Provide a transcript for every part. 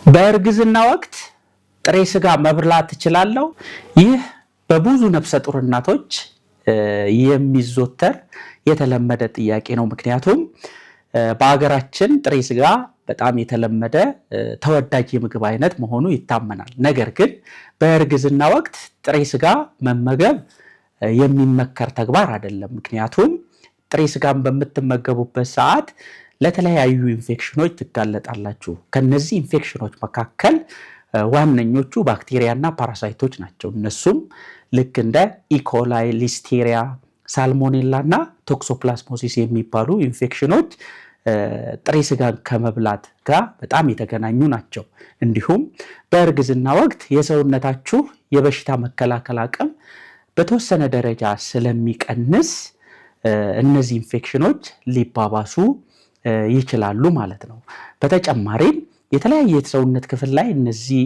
በእርግዝና ወቅት ጥሬ ስጋ መብላት እችላለሁ? ይህ በብዙ ነፍሰ ጡር እናቶች የሚዘወተር የተለመደ ጥያቄ ነው። ምክንያቱም በአገራችን ጥሬ ስጋ በጣም የተለመደ ተወዳጅ የምግብ አይነት መሆኑ ይታመናል። ነገር ግን በእርግዝና ወቅት ጥሬ ስጋ መመገብ የሚመከር ተግባር አይደለም። ምክንያቱም ጥሬ ስጋን በምትመገቡበት ሰዓት ለተለያዩ ኢንፌክሽኖች ትጋለጣላችሁ። ከነዚህ ኢንፌክሽኖች መካከል ዋነኞቹ ባክቴሪያና ፓራሳይቶች ናቸው። እነሱም ልክ እንደ ኢኮላይ፣ ሊስቴሪያ፣ ሳልሞኔላ እና ቶክሶፕላስሞሲስ የሚባሉ ኢንፌክሽኖች ጥሬ ስጋን ከመብላት ጋር በጣም የተገናኙ ናቸው። እንዲሁም በእርግዝና ወቅት የሰውነታችሁ የበሽታ መከላከል አቅም በተወሰነ ደረጃ ስለሚቀንስ እነዚህ ኢንፌክሽኖች ሊባባሱ ይችላሉ ማለት ነው። በተጨማሪም የተለያየ የሰውነት ክፍል ላይ እነዚህ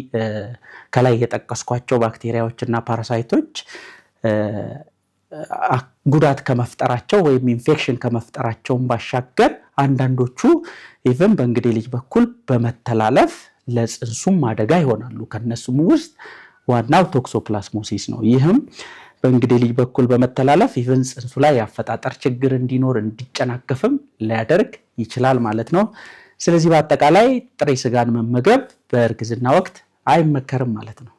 ከላይ የጠቀስኳቸው ባክቴሪያዎችና ፓራሳይቶች ጉዳት ከመፍጠራቸው ወይም ኢንፌክሽን ከመፍጠራቸውን ባሻገር አንዳንዶቹ ኢቭን በእንግዴ ልጅ በኩል በመተላለፍ ለጽንሱም አደጋ ይሆናሉ። ከነሱም ውስጥ ዋናው ቶክሶፕላስሞሲስ ነው። ይህም በእንግዴ ልጅ በኩል በመተላለፍ ኢቭን ጽንሱ ላይ የአፈጣጠር ችግር እንዲኖር እንዲጨናገፍም ሊያደርግ ይችላል ማለት ነው። ስለዚህ በአጠቃላይ ጥሬ ስጋን መመገብ በእርግዝና ወቅት አይመከርም ማለት ነው።